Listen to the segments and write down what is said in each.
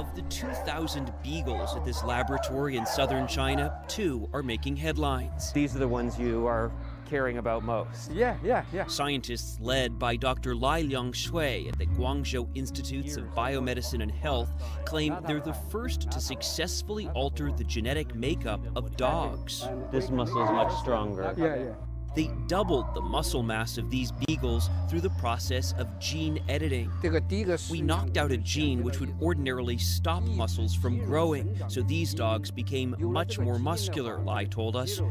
Of the 2,000 beagles at this laboratory in southern China, 2 are making headlines. These are the ones you are caring about most. Yeah. Scientists led by Dr. Lai Liang-shui at the Guangzhou Institutes of Biomedicine and Health claim they're the first to successfully alter the genetic makeup of dogs. This muscle is much stronger. Yeah. They doubled the muscle mass of these beagles through the process of gene editing. We knocked out a gene which would ordinarily stop muscles from growing, so these dogs became much more muscular, Lai told us.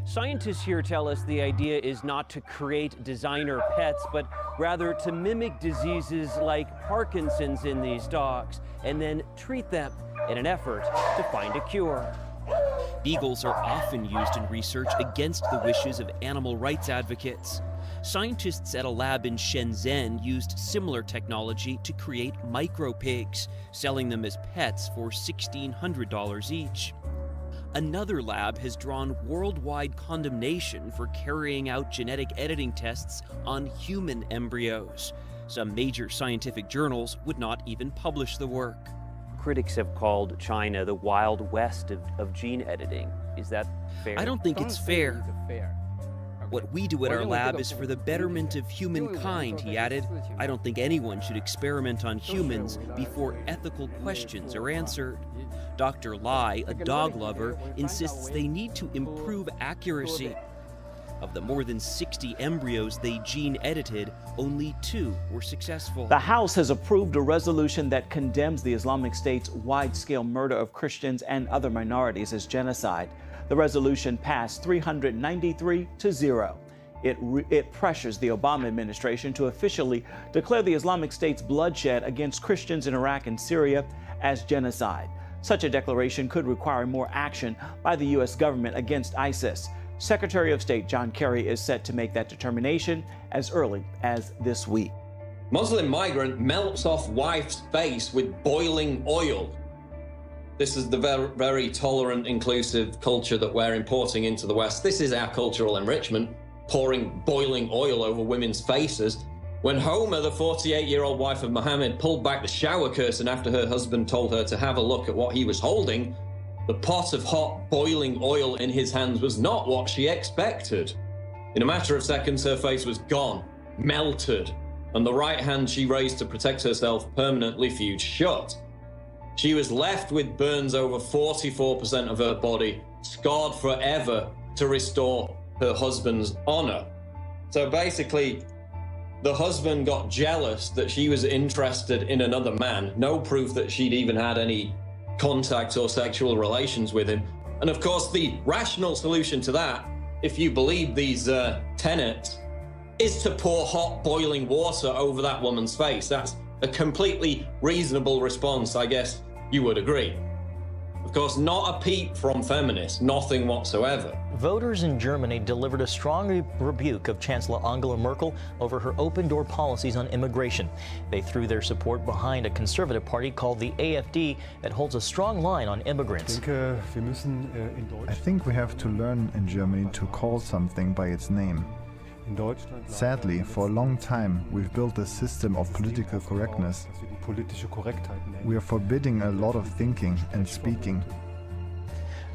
Scientists here tell us the idea is not to create designer pets, but rather to mimic diseases like Parkinson's in these dogs, and then treat them in an effort to find a cure. Beagles are often used in research against the wishes of animal rights advocates. Scientists at a lab in Shenzhen used similar technology to create micro-pigs, selling them as pets for $1,600 each. Another lab has drawn worldwide condemnation for carrying out genetic editing tests on human embryos. Some major scientific journals would not even publish the work. Critics have called China the Wild West of gene editing. Is that fair? I don't think it's fair. What we do at our lab is for the betterment of humankind, he added. I don't think anyone should experiment on humans before ethical questions are answered. Dr. Lai, a dog lover, insists they need to improve accuracy. Of the more than 60 embryos they gene-edited, only 2 were successful. The House has approved a resolution that condemns the Islamic State's wide-scale murder of Christians and other minorities as genocide. The resolution passed 393 to 0. It pressures the Obama administration to officially declare the Islamic State's bloodshed against Christians in Iraq and Syria as genocide. Such a declaration could require more action by the U.S. government against ISIS. Secretary of State John Kerry is set to make that determination as early as this week. Muslim migrant melts off wife's face with boiling oil. This is the very tolerant, inclusive culture that we're importing into the West. This is our cultural enrichment, pouring boiling oil over women's faces. When Homer, the 48-year-old wife of Muhammad, pulled back the shower curtain after her husband told her to have a look at what he was holding, the pot of hot, boiling oil in his hands was not what she expected. In a matter of seconds, her face was gone, melted, and the right hand she raised to protect herself permanently fused shut. She was left with burns over 44% of her body, scarred forever to restore her husband's honor. So basically, the husband got jealous that she was interested in another man, no proof that she'd even had any contact or sexual relations with him. And of course, the rational solution to that, if you believe these tenets, is to pour hot boiling water over that woman's face. That's a completely reasonable response, I guess you would agree. Of course, not a peep from feminists, nothing whatsoever. Voters in Germany delivered a strong rebuke of Chancellor Angela Merkel over her open-door policies on immigration. They threw their support behind a conservative party called the AfD that holds a strong line on immigrants. I think we have to learn in Germany to call something by its name. Sadly, for a long time, we've built a system of political correctness. We are forbidding a lot of thinking and speaking.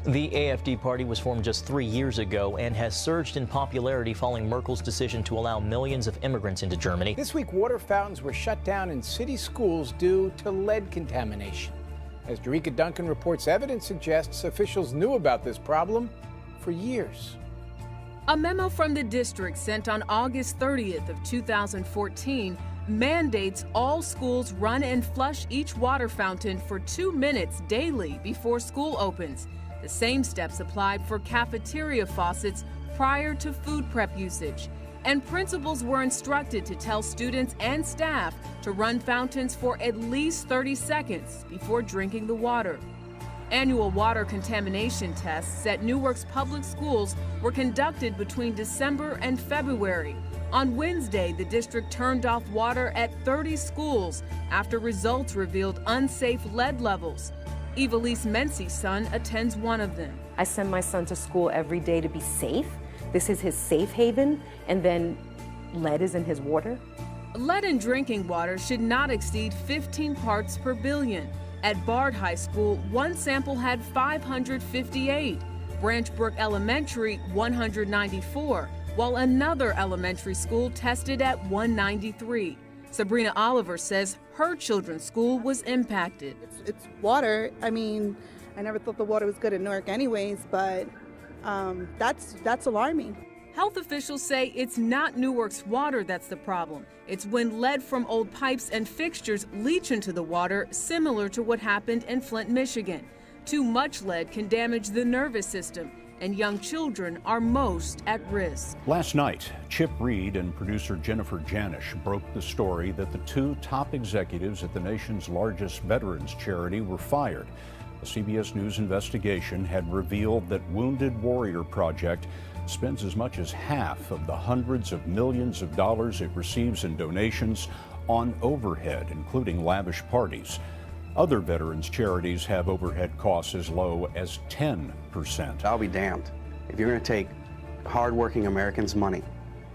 The AfD party was formed just 3 years ago and has surged in popularity following Merkel's decision to allow millions of immigrants into Germany. This week, water fountains were shut down in city schools due to lead contamination. As Jerika Duncan reports, evidence suggests officials knew about this problem for years. A memo from the district sent on August 30th of 2014 mandates all schools run and flush each water fountain for 2 minutes daily before school opens. The same steps applied for cafeteria faucets prior to food prep usage. And principals were instructed to tell students and staff to run fountains for at least 30 seconds before drinking the water. Annual water contamination tests at Newark's public schools were conducted between December and February. On Wednesday, the district turned off water at 30 schools after results revealed unsafe lead levels. Evilise Mency's son attends one of them. I send my son to school every day to be safe. This is his safe haven, and then lead is in his water. Lead in drinking water should not exceed 15 parts per billion. At Bard High School, one sample had 558. Branch Brook Elementary, 194, while another elementary school tested at 193. Sabrina Oliver says her children's school was impacted. It's water. I mean, I never thought the water was good in Newark anyways, but that's alarming. Health officials say it's not Newark's water that's the problem. It's when lead from old pipes and fixtures leach into the water, similar to what happened in Flint, Michigan. Too much lead can damage the nervous system, and young children are most at risk. Last night, Chip Reed and producer Jennifer Janisch broke the story that the two top executives at the nation's largest veterans charity were fired. A CBS News investigation had revealed that Wounded Warrior Project spends as much as half of the hundreds of millions of dollars it receives in donations on overhead, including lavish parties. Other veterans charities have overhead costs as low as 10%. I'll be damned if you're going to take hardworking Americans' money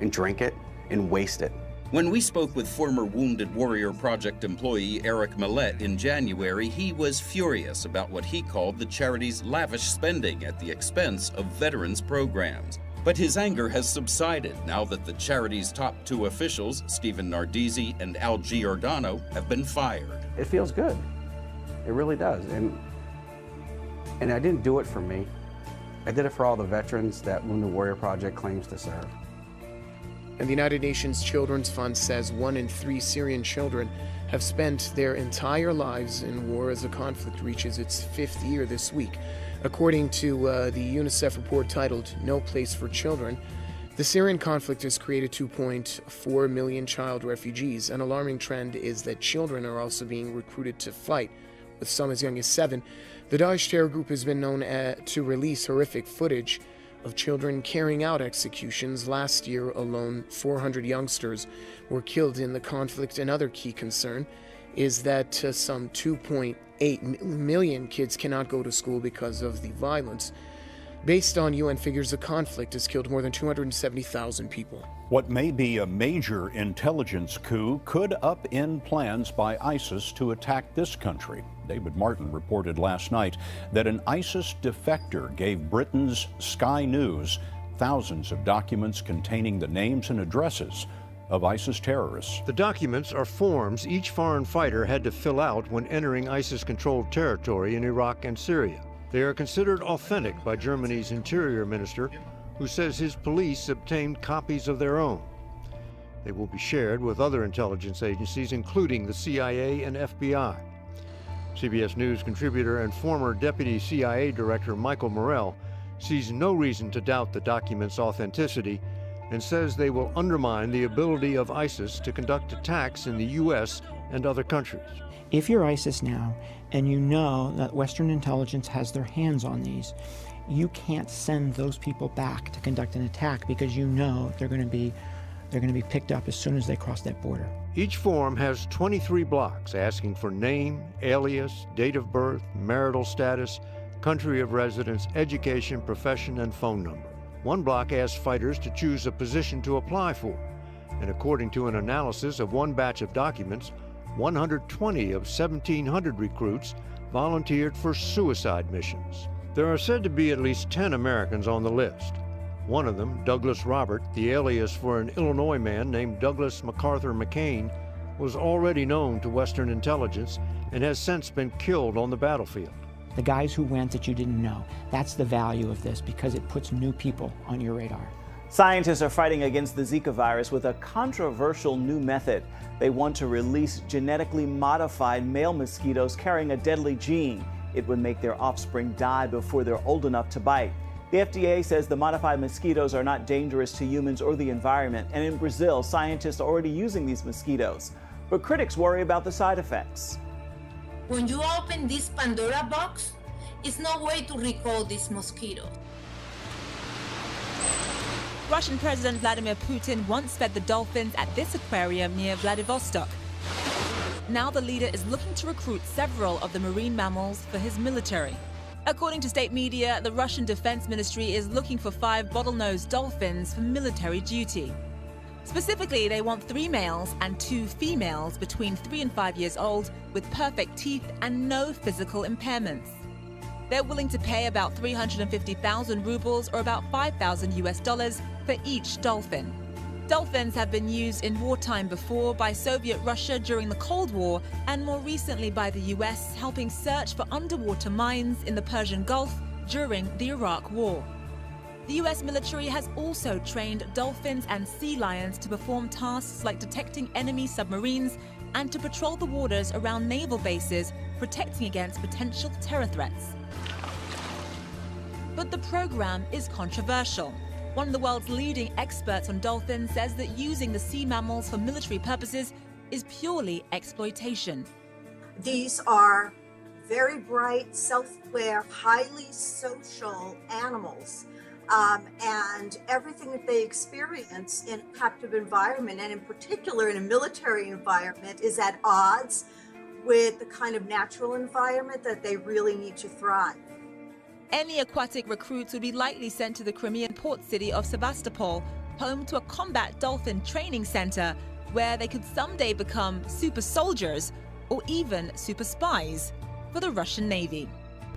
and drink it and waste it. When we spoke with former Wounded Warrior Project employee Eric Millett in January, he was furious about what he called the charity's lavish spending at the expense of veterans programs. But his anger has subsided now that the charity's top two officials, Stephen Nardizzi and Al Giordano, have been fired. It feels good. It really does. And I didn't do it for me. I did it for all the veterans that Wounded Warrior Project claims to serve. And the United Nations Children's Fund says 1 in 3 Syrian children have spent their entire lives in war as the conflict reaches its 5th year this week. According to the UNICEF report titled No Place for Children, the Syrian conflict has created 2.4 million child refugees. An alarming trend is that children are also being recruited to fight, with some as young as 7. The Daesh terror group has been known to release horrific footage of children carrying out executions. Last year alone, 400 youngsters were killed in the conflict. Another key concern is that some 2.8 million kids cannot go to school because of the violence. Based on UN figures, the conflict has killed more than 270,000 people. What may be a major intelligence coup could upend plans by ISIS to attack this country. David Martin reported last night that an ISIS defector gave Britain's Sky News thousands of documents containing the names and addresses of ISIS terrorists. The documents are forms each foreign fighter had to fill out when entering ISIS-controlled territory in Iraq and Syria. They are considered authentic by Germany's interior minister, who says his police obtained copies of their own. They will be shared with other intelligence agencies, including the CIA and FBI. CBS News contributor and former deputy CIA director Michael Morell sees no reason to doubt the documents' authenticity and says they will undermine the ability of ISIS to conduct attacks in the U.S. and other countries. If you're ISIS now, and you know that Western intelligence has their hands on these, you can't send those people back to conduct an attack because you know they're going to be picked up as soon as they cross that border. Each form has 23 blocks asking for name, alias, date of birth, marital status, country of residence, education, profession, and phone number. One block asks fighters to choose a position to apply for, and according to an analysis of one batch of documents, 120 of 1,700 recruits volunteered for suicide missions. There are said to be at least 10 Americans on the list. One of them, Douglas Robert, the alias for an Illinois man named Douglas MacArthur McCain, was already known to Western intelligence and has since been killed on the battlefield. The guys who went that you didn't know, that's the value of this because it puts new people on your radar. Scientists are fighting against the Zika virus with a controversial new method. They want to release genetically modified male mosquitoes carrying a deadly gene. It would make their offspring die before they're old enough to bite. The FDA says the modified mosquitoes are not dangerous to humans or the environment, and in Brazil, scientists are already using these mosquitoes. But critics worry about the side effects. When you open this Pandora box, it's no way to recall these mosquitoes. Russian President Vladimir Putin once fed the dolphins at this aquarium near Vladivostok. Now the leader is looking to recruit several of the marine mammals for his military. According to state media, the Russian Defense Ministry is looking for 5 bottlenose dolphins for military duty. Specifically, they want 3 males and 2 females between 3 and 5 years old with perfect teeth and no physical impairments. They're willing to pay about 350,000 rubles or about $5,000 for each dolphin. Dolphins have been used in wartime before by Soviet Russia during the Cold War and more recently by the US, helping search for underwater mines in the Persian Gulf during the Iraq War. The US military has also trained dolphins and sea lions to perform tasks like detecting enemy submarines and to patrol the waters around naval bases, protecting against potential terror threats. But the program is controversial. One of the world's leading experts on dolphins says that using the sea mammals for military purposes is purely exploitation. These are very bright, self-aware, highly social animals. And everything that they experience in a captive environment, and in particular in a military environment, is at odds with the kind of natural environment that they really need to thrive. Any aquatic recruits would be likely sent to the Crimean port city of Sevastopol, home to a combat dolphin training center, where they could someday become super soldiers or even super spies for the Russian Navy.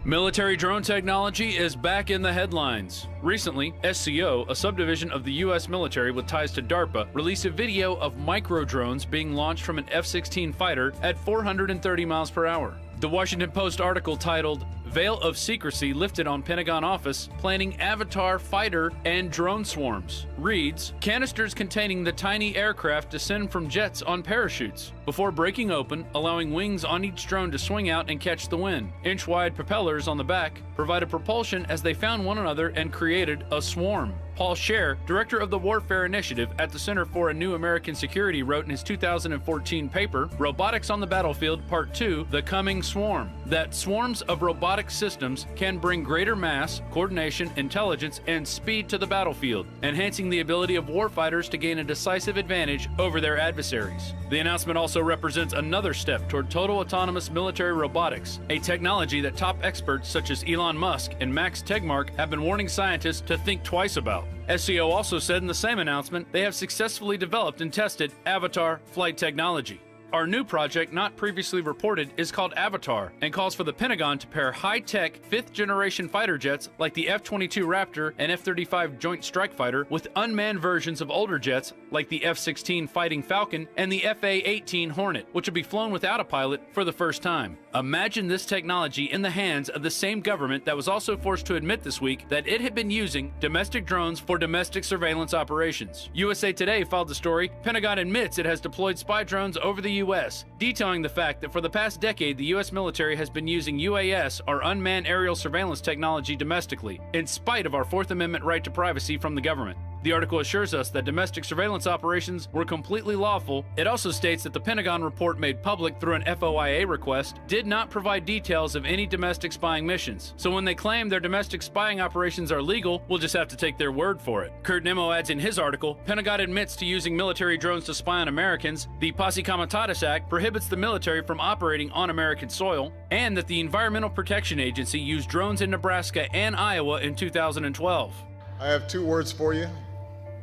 Military drone technology is back in the headlines. Recently, SCO, a subdivision of the U.S. military with ties to DARPA, released a video of micro drones being launched from an F-16 fighter at 430 miles per hour. The Washington Post article titled, "Veil of Secrecy Lifted on Pentagon Office, Planning Avatar Fighter and Drone Swarms," reads, "Canisters containing the tiny aircraft descend from jets on parachutes, before breaking open, allowing wings on each drone to swing out and catch the wind. Inch-wide propellers on the back provided propulsion as they found one another and created a swarm." Paul Scher, director of the Warfare Initiative at the Center for a New American Security, wrote in his 2014 paper, Robotics on the Battlefield, Part 2, The Coming Swarm, that swarms of robotic systems can bring greater mass, coordination, intelligence, and speed to the battlefield, enhancing the ability of warfighters to gain a decisive advantage over their adversaries. The announcement also represents another step toward total autonomous military robotics, a technology that top experts such as Elon Musk and Max Tegmark have been warning scientists to think twice about. SCO also said in the same announcement they have successfully developed and tested Avatar flight technology. Our new project, not previously reported, is called Avatar and calls for the Pentagon to pair high-tech 5th-generation fighter jets like the F-22 Raptor and F-35 Joint Strike Fighter with unmanned versions of older jets like the F-16 Fighting Falcon and the F/A-18 Hornet, which will be flown without a pilot for the first time. Imagine this technology in the hands of the same government that was also forced to admit this week that it had been using domestic drones for domestic surveillance operations. USA Today filed the story, Pentagon admits it has deployed spy drones over the U.S., detailing the fact that for the past decade, the U.S. military has been using UAS, or unmanned aerial surveillance technology, domestically, in spite of our Fourth Amendment right to privacy from the government. The article assures us that domestic surveillance operations were completely lawful. It also states that the Pentagon report made public through an FOIA request did not provide details of any domestic spying missions. So when they claim their domestic spying operations are legal, we'll just have to take their word for it. Kurt Nimmo adds in his article, Pentagon admits to using military drones to spy on Americans. The Posse Comitatus Act prohibits the military from operating on American soil, and that the Environmental Protection Agency used drones in Nebraska and Iowa in 2012. I have 2 words for you.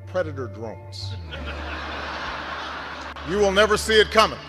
Predator drones. You will never see it coming.